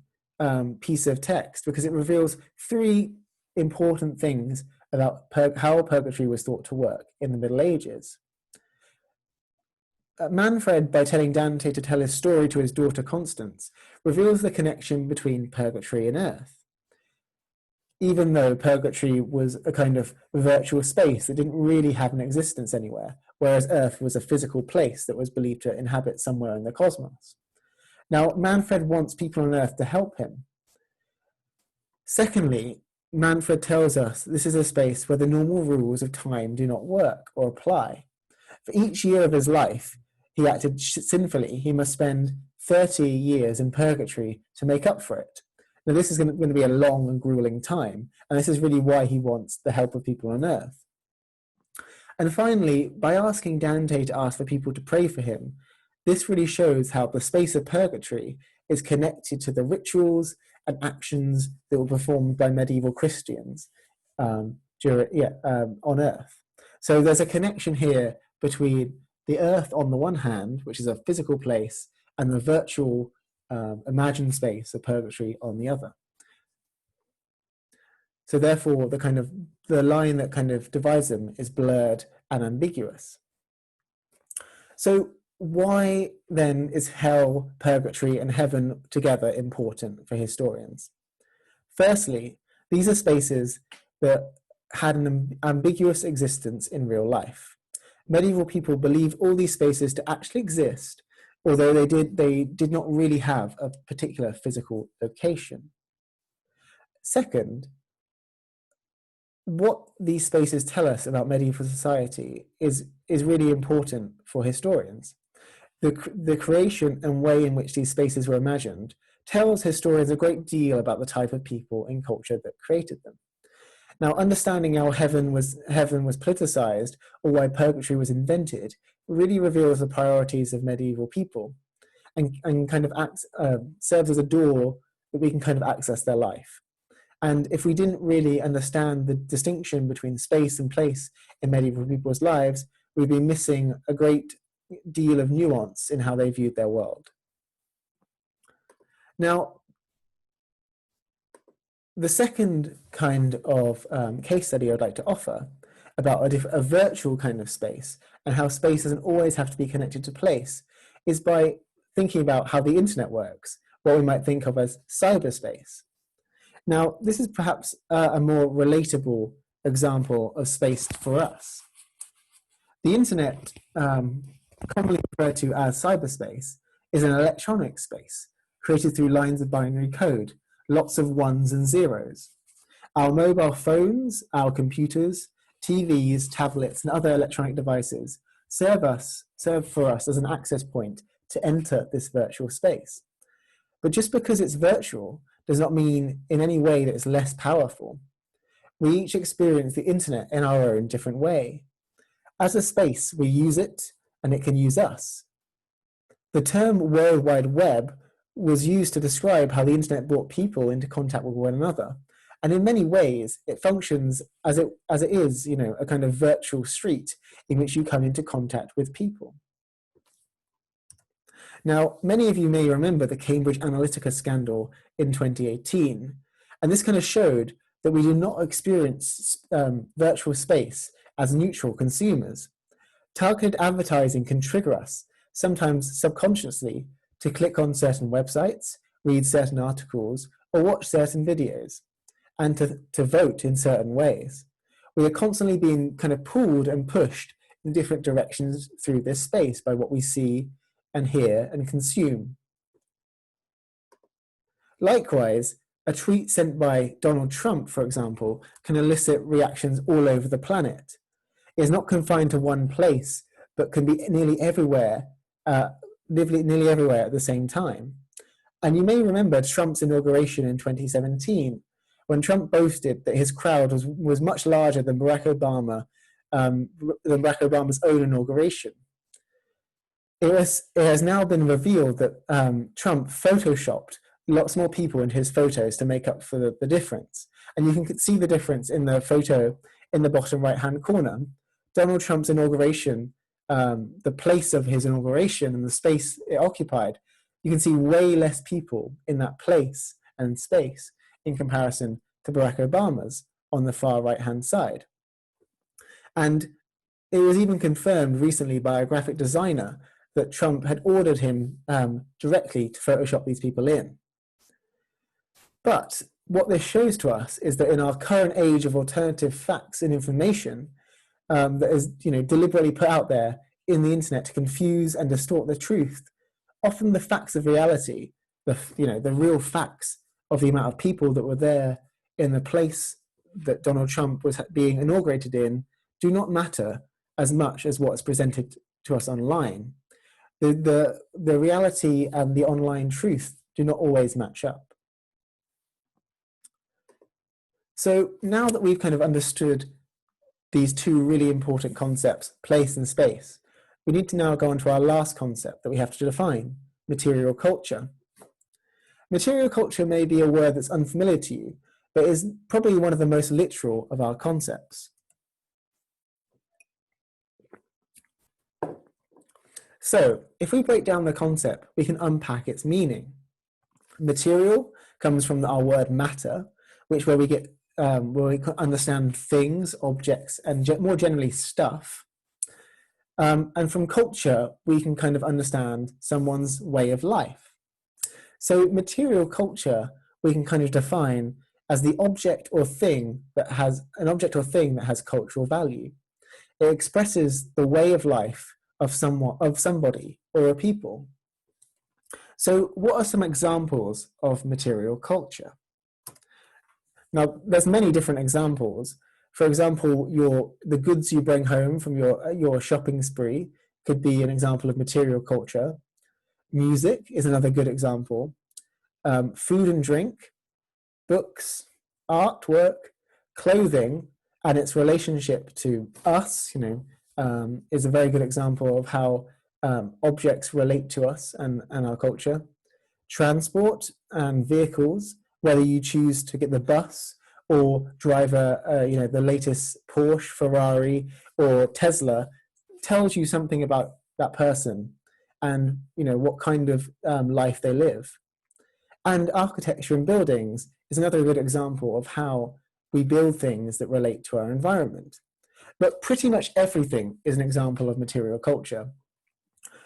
Speaker 1: piece of text because it reveals 3 important things about how purgatory was thought to work in the Middle Ages. Manfred, by telling Dante to tell his story to his daughter Constance, reveals the connection between purgatory and earth. Even though purgatory was a kind of virtual space that didn't really have an existence anywhere, whereas earth was a physical place that was believed to inhabit somewhere in the cosmos. Now, Manfred wants people on earth to help him. Secondly, Manfred tells us this is a space where the normal rules of time do not work or apply. For each year of his life, he acted sinfully. He must spend 30 years in purgatory to make up for it. Now, this is going to be a long and grueling time, and this is really why he wants the help of people on earth. And finally, by asking Dante to ask for people to pray for him, this really shows how the space of purgatory is connected to the rituals and actions that were performed by medieval Christians on Earth. So there's a connection here between the Earth on the one hand, which is a physical place, and the virtual imagined space of purgatory on the other. So therefore, the line that kind of divides them is blurred and ambiguous. So why then is hell, purgatory, and heaven together important for historians? Firstly, these are spaces that had an ambiguous existence in real life. Medieval people believed all these spaces to actually exist, although they did not really have a particular physical location. Second, what these spaces tell us about medieval society is really important for historians. The creation and way in which these spaces were imagined tells historians a great deal about the type of people and culture that created them. Now, understanding how heaven was politicized or why purgatory was invented really reveals the priorities of medieval people and kind of serves as a door that we can kind of access their life. And if we didn't really understand the distinction between space and place in medieval people's lives, we'd be missing a great deal of nuance in how they viewed their world. Now, the second kind of case study I'd like to offer about a virtual kind of space and how space doesn't always have to be connected to place is by thinking about how the internet works, what we might think of as cyberspace. Now, this is perhaps a more relatable example of space for us. The internet, commonly referred to as cyberspace, is an electronic space created through lines of binary code, lots of ones and zeros. Our mobile phones, our computers, TVs, tablets, and other electronic devices serve for us as an access point to enter this virtual space. But just because it's virtual does not mean in any way that it's less powerful. We each experience the internet in our own different way. As a space, we use it and it can use us. The term World Wide Web was used to describe how the internet brought people into contact with one another. And in many ways, it functions as it is, a kind of virtual street in which you come into contact with people. Now, many of you may remember the Cambridge Analytica scandal in 2018, and this kind of showed that we do not experience virtual space as neutral consumers. Targeted advertising can trigger us, sometimes subconsciously, to click on certain websites, read certain articles, or watch certain videos, and to vote in certain ways. We are constantly being kind of pulled and pushed in different directions through this space by what we see and hear and consume. Likewise, a tweet sent by Donald Trump, for example, can elicit reactions all over the planet. It is not confined to one place, but can be nearly everywhere at the same time. And you may remember Trump's inauguration in 2017, when Trump boasted that his crowd was much larger than Barack Obama's own inauguration. It has now been revealed that Trump photoshopped lots more people into his photos to make up for the difference. And you can see the difference in the photo in the bottom right-hand corner. Donald Trump's inauguration, the place of his inauguration and the space it occupied, you can see way less people in that place and space in comparison to Barack Obama's on the far right-hand side. And it was even confirmed recently by a graphic designer that Trump had ordered him directly to Photoshop these people in. But what this shows to us is that in our current age of alternative facts and information that is deliberately put out there in the internet to confuse and distort the truth, often the facts of reality, the real facts of the amount of people that were there in the place that Donald Trump was being inaugurated in, do not matter as much as what's presented to us online. The reality and the online truth do not always match up. So now that we've kind of understood these two really important concepts, place and space, we need to now go on to our last concept that we have to define, material culture. Material culture may be a word that's unfamiliar to you, but is probably one of the most literal of our concepts. So, if we break down the concept, we can unpack its meaning. Material comes from our word matter, where we understand things, objects, and more generally stuff. And from culture, we can kind of understand someone's way of life. So material culture, we can kind of define as the object or thing that has cultural value. It expresses the way of life of somebody or a people. So what are some examples of material culture? Now, there's many different examples. For example, the goods you bring home from your shopping spree could be an example of material culture. Music is another good example. Food and drink, books, artwork, clothing, and its relationship to us, is a very good example of how objects relate to us and our culture. Transport and vehicles, whether you choose to get the bus or drive the latest Porsche, Ferrari, or Tesla, tells you something about that person and what kind of life they live. And architecture and buildings is another good example of how we build things that relate to our environment. But pretty much everything is an example of material culture.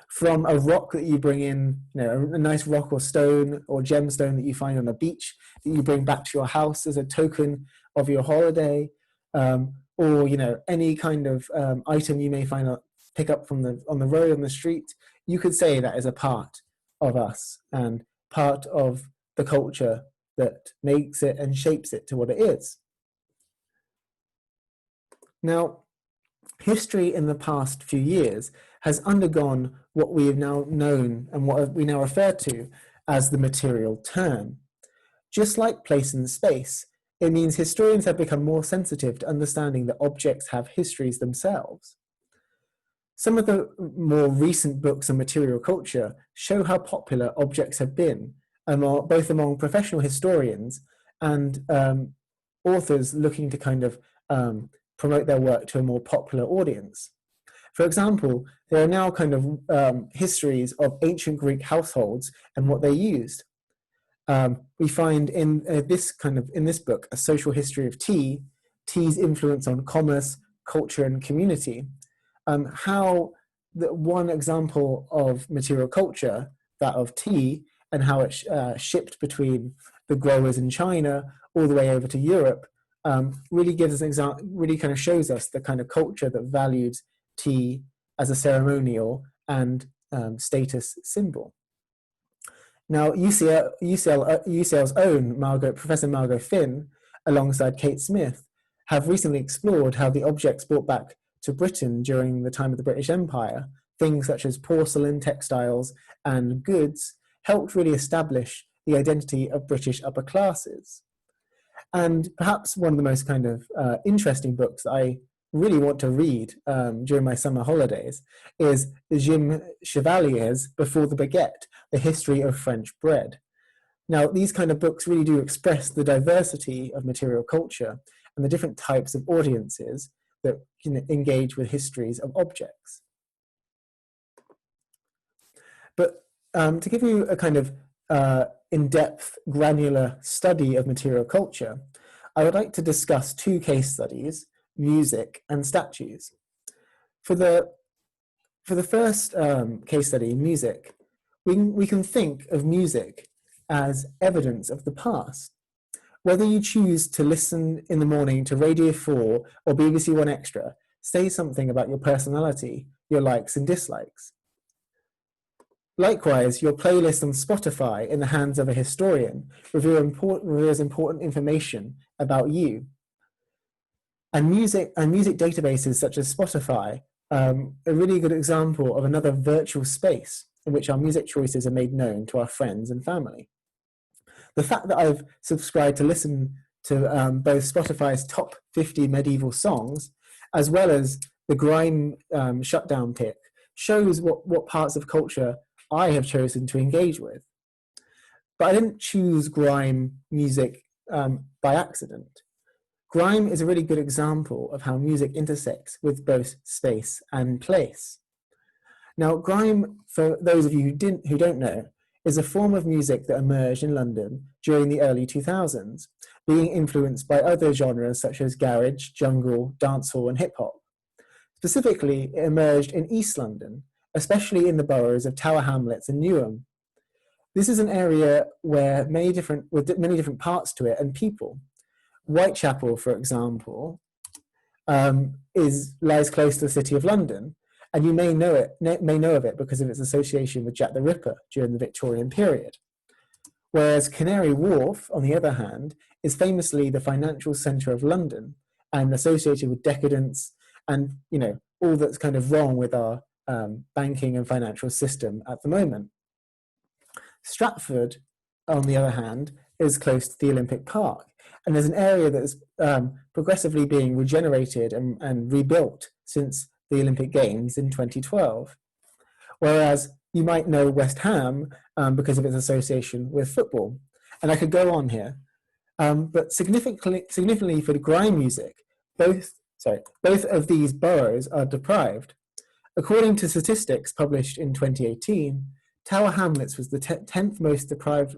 Speaker 1: From a rock that you bring in, a nice rock or stone or gemstone that you find on a beach that you bring back to your house as a token of your holiday, or any kind of item you may pick up on the road, on the street, you could say that is a part of us and part of the culture that makes it and shapes it to what it is. Now, history in the past few years has undergone what we have now known and what we now refer to as the material turn. Just like place and space, it means historians have become more sensitive to understanding that objects have histories themselves. Some of the more recent books on material culture show how popular objects have been, both among professional historians and authors looking to kind of promote their work to a more popular audience. For example, there are now kind of histories of ancient Greek households and what they used. We find in this book, A Social History of Tea, tea's influence on commerce, culture, and community. How one example of material culture, that of tea, and how it shipped between the growers in China all the way over to Europe, really gives us an example, really kind of shows us the kind of culture that valued tea as a ceremonial and status symbol. Now, UCL's own Professor Margot Finn, alongside Kate Smith, have recently explored how the objects brought back to Britain during the time of the British Empire, things such as porcelain, textiles, and goods, helped really establish the identity of British upper classes. And perhaps one of the most kind of interesting books that I really want to read during my summer holidays is Jim Chevalier's Before the Baguette, The History of French Bread. Now, these kind of books really do express the diversity of material culture and the different types of audiences that can engage with histories of objects. But to give you a kind of in-depth, granular study of material culture, I would like to discuss two case studies, music and statues. For the first case study, music, we can think of music as evidence of the past. Whether you choose to listen in the morning to Radio 4 or BBC One Extra, say something about your personality, your likes and dislikes. Likewise, your playlist on Spotify in the hands of a historian reveals important information about you. And music databases such as Spotify are a really good example of another virtual space in which our music choices are made known to our friends and family. The fact that I've subscribed to listen to both Spotify's top 50 medieval songs, as well as the Grime shutdown pick shows what parts of culture I have chosen to engage with. But I didn't choose grime music by accident. Grime is a really good example of how music intersects with both space and place. Now, grime, for those of you who don't know, is a form of music that emerged in London during the early 2000s, being influenced by other genres such as garage, jungle, dancehall, and hip hop. Specifically, it emerged in East London, especially in the boroughs of Tower Hamlets and Newham. This is an area with many different parts to it and people. Whitechapel, for example, lies close to the City of London, and you may know of it because of its association with Jack the Ripper during the Victorian period. Whereas Canary Wharf, on the other hand, is famously the financial centre of London and associated with decadence and all that's kind of wrong with our banking and financial system at the moment. Stratford, on the other hand, is close to the Olympic Park, and there's an area that is progressively being regenerated and rebuilt since the Olympic Games in 2012. Whereas you might know West Ham because of its association with football. And I could go on here. But significantly for the grime music, both of these boroughs are deprived. According to statistics published in 2018, Tower Hamlets was the 10th most deprived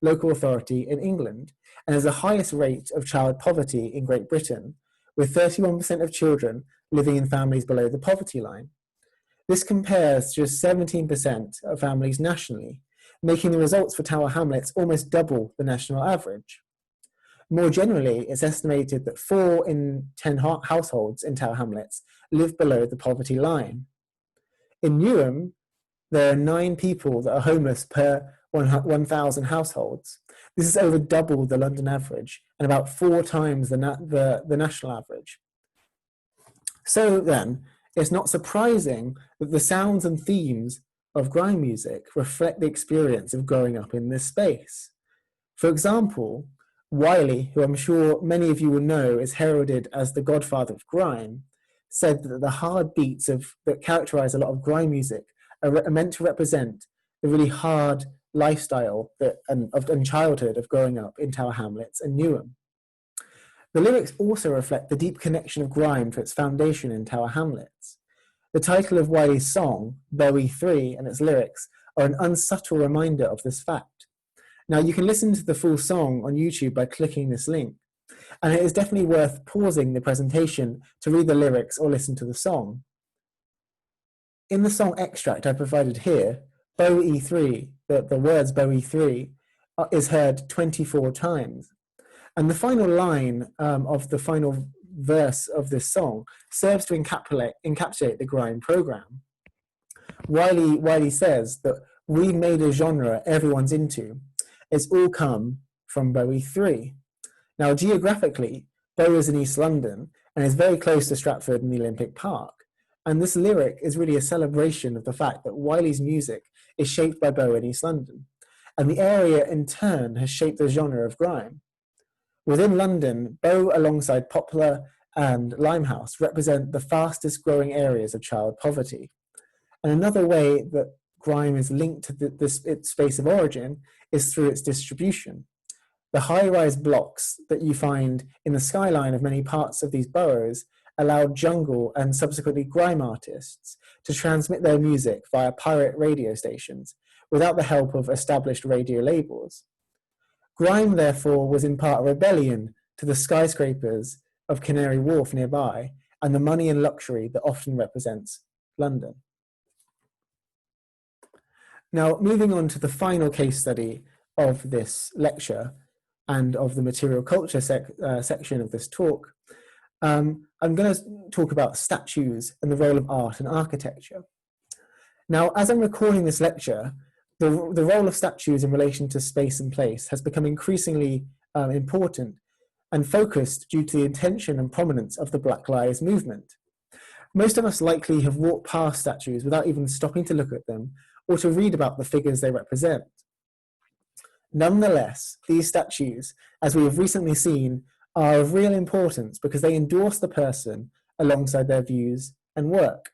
Speaker 1: local authority in England and has the highest rate of child poverty in Great Britain, with 31% of children living in families below the poverty line. This compares to just 17% of families nationally, making the results for Tower Hamlets almost double the national average. More generally, it's estimated that 4 in 10 households in Tower Hamlets live below the poverty line. In Newham, there are 9 people that are homeless per 1,000 households. This is over double the London average and about 4 times the national average. So then, it's not surprising that the sounds and themes of grime music reflect the experience of growing up in this space. For example, Wiley, who I'm sure many of you will know is heralded as the godfather of grime, said that the hard beats that characterize a lot of grime music are meant to represent the really hard lifestyle and childhood of growing up in Tower Hamlets and Newham. The lyrics also reflect the deep connection of grime to its foundation in Tower Hamlets. The title of Wiley's song, Bowie 3, and its lyrics are an unsubtle reminder of this fact. Now, you can listen to the full song on YouTube by clicking this link, and it is definitely worth pausing the presentation to read the lyrics or listen to the song. In the song extract I provided here, Bowie 3, the words Bowie 3, is heard 24 times. And the final line of the final verse of this song serves to encapsulate the grime program. Wiley says that we've made a genre everyone's into. It's all come from Bowie 3. Now, geographically, Bowie is in East London and is very close to Stratford and the Olympic Park. And this lyric is really a celebration of the fact that Wiley's music is shaped by Bowie in East London. And the area in turn has shaped the genre of grime. Within London, Bow alongside Poplar and Limehouse represent the fastest growing areas of child poverty. And another way that grime is linked to its space of origin is through its distribution. The high-rise blocks that you find in the skyline of many parts of these boroughs allowed jungle and subsequently grime artists to transmit their music via pirate radio stations without the help of established radio labels. Grime, therefore, was in part a rebellion to the skyscrapers of Canary Wharf nearby and the money and luxury that often represents London. Now, moving on to the final case study of this lecture and of the material culture section of this talk, I'm going to talk about statues and the role of art and architecture. Now, as I'm recording this lecture, the role of statues in relation to space and place has become increasingly important and focused due to the intention and prominence of the Black Lives Movement. Most of us likely have walked past statues without even stopping to look at them or to read about the figures they represent. Nonetheless, these statues, as we have recently seen, are of real importance because they endorse the person alongside their views and work.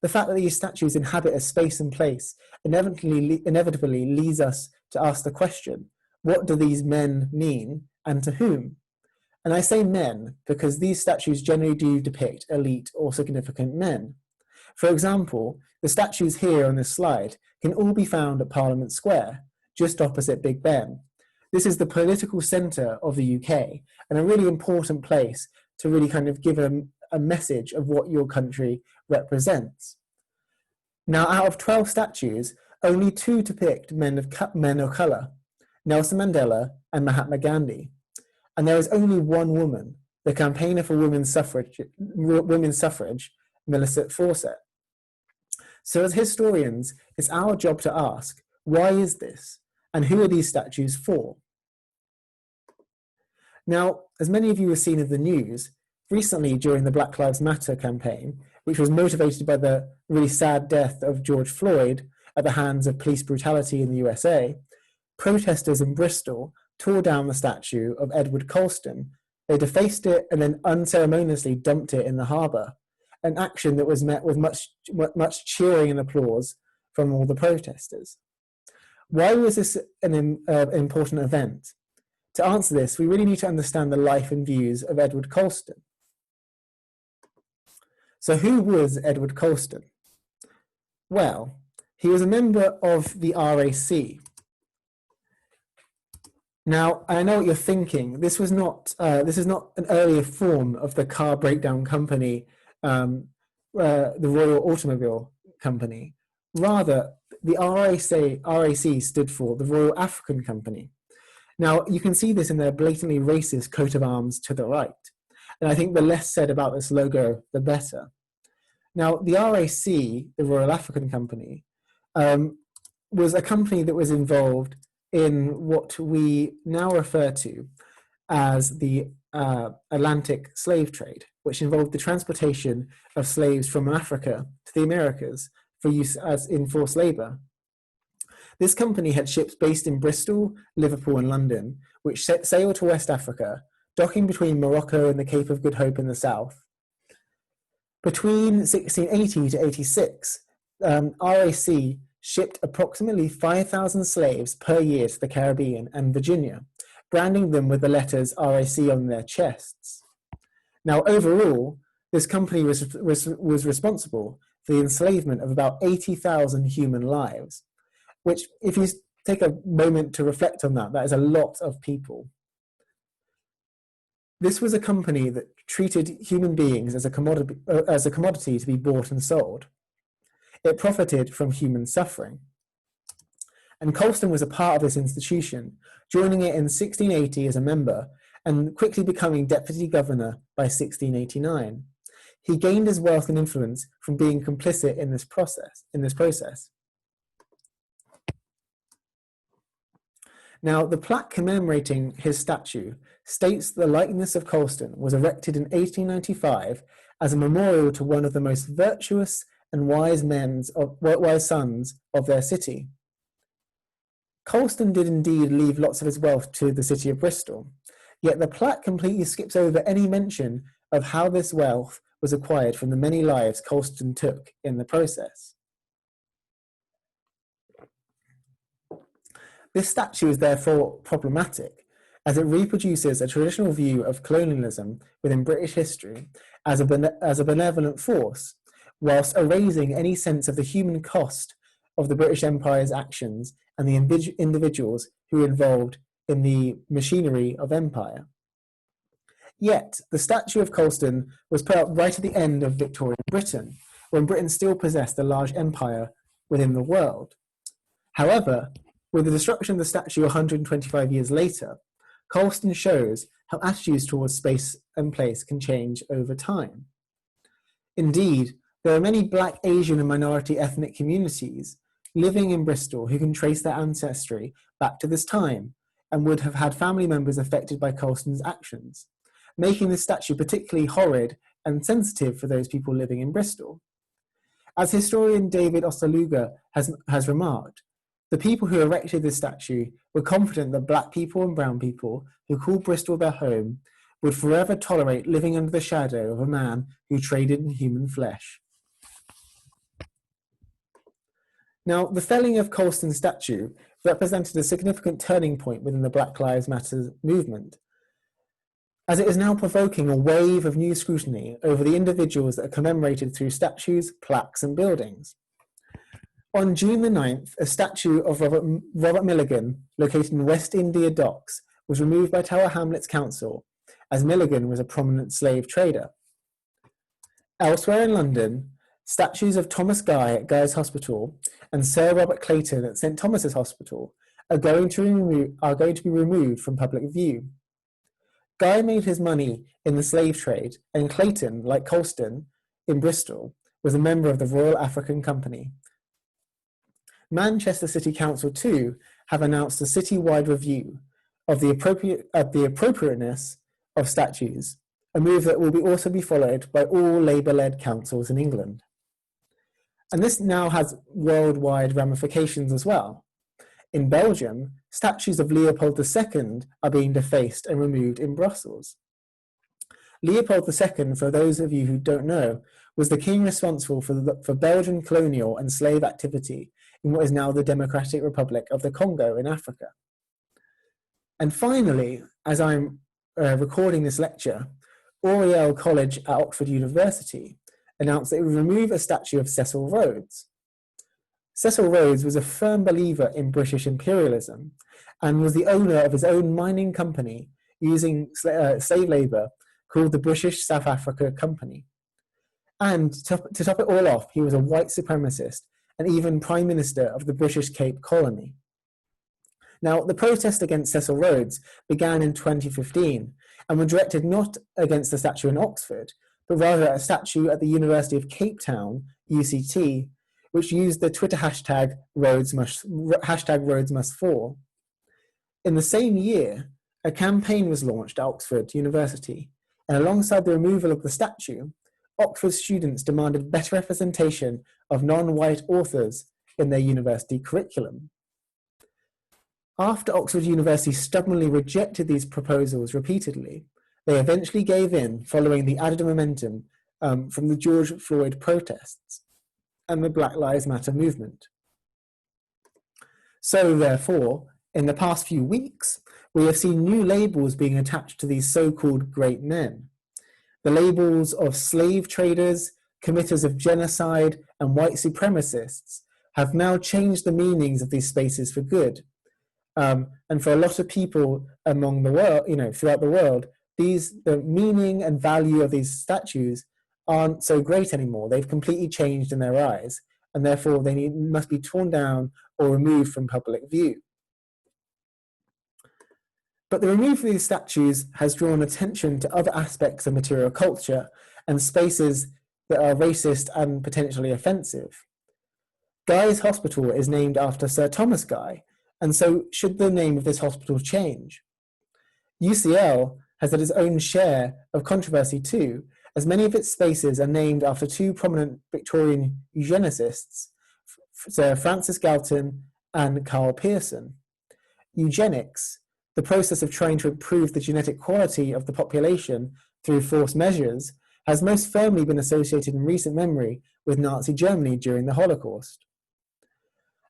Speaker 1: The fact that these statues inhabit a space and place inevitably leads us to ask the question, what do these men mean and to whom? And I say men because these statues generally do depict elite or significant men. For example, the statues here on this slide can all be found at Parliament Square, just opposite Big Ben. This is the political centre of the UK and a really important place to really kind of give a message of what your country represents. Now, out of 12 statues, only 2 depict men of colour, Nelson Mandela and Mahatma Gandhi. And there is only one woman, the campaigner for women's suffrage, Millicent Fawcett. So as historians, it's our job to ask, why is this? And who are these statues for? Now, as many of you have seen in the news, recently during the Black Lives Matter campaign, which was motivated by the really sad death of George Floyd at the hands of police brutality in the USA, protesters in Bristol tore down the statue of Edward Colston. They defaced it and then unceremoniously dumped it in the harbour, an action that was met with much cheering and applause from all the protesters. Why was this an important event? To answer this, we really need to understand the life and views of Edward Colston. So who was Edward Colston? Well, he was a member of the RAC. Now, I know what you're thinking. This is not an earlier form of the car breakdown company, the Royal Automobile Company. Rather, the RAC stood for the Royal African Company. Now, you can see this in their blatantly racist coat of arms to the right. And I think the less said about this logo, the better. Now, the RAC, the Royal African Company, was a company that was involved in what we now refer to as the Atlantic slave trade, which involved the transportation of slaves from Africa to the Americas for use as in forced labour. This company had ships based in Bristol, Liverpool and London, which sailed to West Africa, docking between Morocco and the Cape of Good Hope in the south. Between 1680 to 86, RAC shipped approximately 5,000 slaves per year to the Caribbean and Virginia, branding them with the letters RAC on their chests. Now, overall, this company was responsible for the enslavement of about 80,000 human lives, which, if you take a moment to reflect on that, that is a lot of people. This was a company that treated human beings as a commodity to be bought and sold. It profited from human suffering. And Colston was a part of this institution, joining it in 1680 as a member and quickly becoming deputy governor by 1689. He gained his wealth and influence from being complicit in this process. Now, the plaque commemorating his statue states that the likeness of Colston was erected in 1895 as a memorial to one of the most virtuous and wise sons of their city. Colston did indeed leave lots of his wealth to the city of Bristol, yet the plaque completely skips over any mention of how this wealth was acquired from the many lives Colston took in the process. This statue is therefore problematic, as it reproduces a traditional view of colonialism within British history as a benevolent force, whilst erasing any sense of the human cost of the British Empire's actions and the individuals who were involved in the machinery of empire. Yet, the statue of Colston was put up right at the end of Victorian Britain, when Britain still possessed a large empire within the world. However, with the destruction of the statue 125 years later, Colston shows how attitudes towards space and place can change over time. Indeed, there are many Black, Asian and minority ethnic communities living in Bristol who can trace their ancestry back to this time and would have had family members affected by Colston's actions, making this statue particularly horrid and sensitive for those people living in Bristol. As historian David Osaluga has remarked, the people who erected this statue were confident that Black people and brown people who called Bristol their home would forever tolerate living under the shadow of a man who traded in human flesh. Now, the felling of Colston's statue represented a significant turning point within the Black Lives Matter movement, as it is now provoking a wave of new scrutiny over the individuals that are commemorated through statues, plaques, and buildings. On June the 9th, a statue of Robert Milligan, located in West India Docks, was removed by Tower Hamlets Council, as Milligan was a prominent slave trader. Elsewhere in London, statues of Thomas Guy at Guy's Hospital and Sir Robert Clayton at St Thomas's Hospital are going to be removed from public view. Guy made his money in the slave trade, and Clayton, like Colston in Bristol, was a member of the Royal African Company. Manchester City Council too have announced a city-wide review of the appropriateness of statues, a move that will also be followed by all Labour-led councils in England. And this now has worldwide ramifications as well. In Belgium, statues of Leopold II are being defaced and removed in Brussels. Leopold II, for those of you who don't know, was the king responsible for Belgian colonial and slave activity in what is now the Democratic Republic of the Congo in Africa. And finally, as I'm recording this lecture, Oriel College at Oxford University announced that it would remove a statue of Cecil Rhodes. Cecil Rhodes was a firm believer in British imperialism and was the owner of his own mining company using slave labour called the British South Africa Company. And to top it all off, he was a white supremacist and even Prime Minister of the British Cape Colony. Now, the protest against Cecil Rhodes began in 2015 and were directed not against the statue in Oxford, but rather a statue at the University of Cape Town, UCT, which used the Twitter hashtag Rhodes Must Fall. In the same year, a campaign was launched at Oxford University, and alongside the removal of the statue, Oxford students demanded better representation of non-white authors in their university curriculum. After Oxford University stubbornly rejected these proposals repeatedly, they eventually gave in following the added momentum from the George Floyd protests and the Black Lives Matter movement. So therefore, in the past few weeks, we have seen new labels being attached to these so-called great men. The labels of slave traders, committers of genocide, and white supremacists have now changed the meanings of these spaces for good. And for a lot of people among the world, throughout the world, the meaning and value of these statues aren't so great anymore. They've completely changed in their eyes, and therefore they must be torn down or removed from public view. But the removal of these statues has drawn attention to other aspects of material culture and spaces that are racist and potentially offensive. Guy's Hospital is named after Sir Thomas Guy, and so should the name of this hospital change? UCL has had its own share of controversy too, as many of its spaces are named after two prominent Victorian eugenicists, Sir Francis Galton and Karl Pearson. Eugenics, the process of trying to improve the genetic quality of the population through forced measures, has most firmly been associated in recent memory with Nazi Germany during the Holocaust.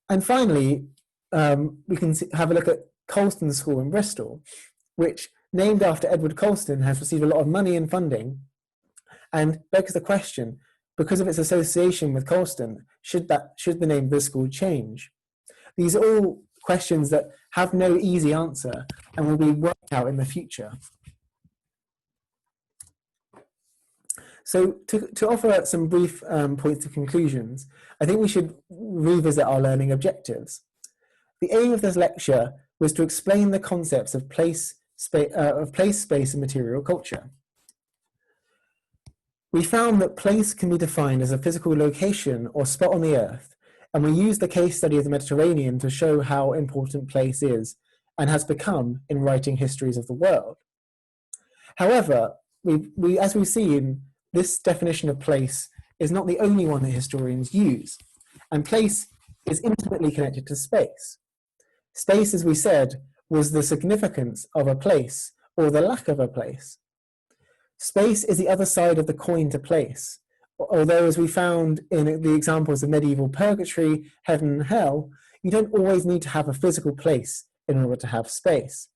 Speaker 1: And finally, we can have a look at Colston School in Bristol, which, named after Edward Colston, has received a lot of money and funding, and begs the question, because of its association with Colston, should the name of the school change? These are all questions that have no easy answer and will be worked out in the future. So to offer some brief points of conclusions, I think we should revisit our learning objectives. The aim of this lecture was to explain the concepts of place, space, and material culture. We found that place can be defined as a physical location or spot on the earth, and we used the case study of the Mediterranean to show how important place is and has become in writing histories of the world. However, as we've seen, this definition of place is not the only one that historians use, and place is intimately connected to space. Space, as we said, was the significance of a place or the lack of a place. Space is the other side of the coin to place, Although, as we found in the examples of medieval purgatory, heaven and hell, you don't always need to have a physical place in order to have space.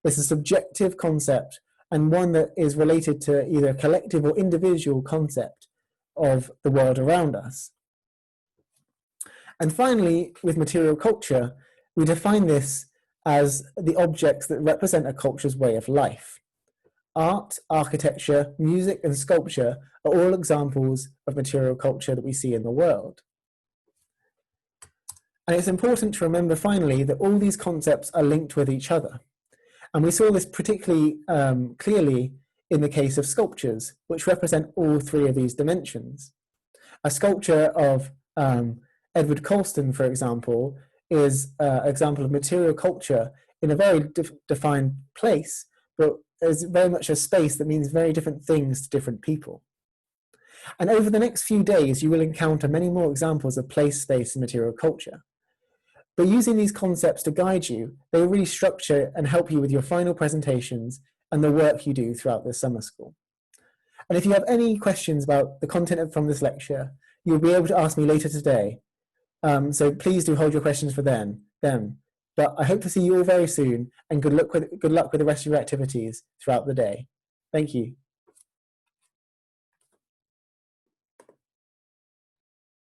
Speaker 1: It's a subjective concept, and one that is related to either a collective or individual concept of the world around us. And finally, with material culture, we define this as the objects that represent a culture's way of life. Art, architecture, music, and sculpture are all examples of material culture that we see in the world. And it's important to remember finally that all these concepts are linked with each other. And we saw this particularly clearly in the case of sculptures, which represent all three of these dimensions. A sculpture of Edward Colston, for example, is an example of material culture in a very defined place, but is very much a space that means very different things to different people. And over the next few days, you will encounter many more examples of place, space, and material culture. But using these concepts to guide you, they really structure and help you with your final presentations and the work you do throughout this summer school. And if you have any questions about the content from this lecture, you'll be able to ask me later today. So please do hold your questions for them. But I hope to see you all very soon, and good luck with the rest of your activities throughout the day. Thank you.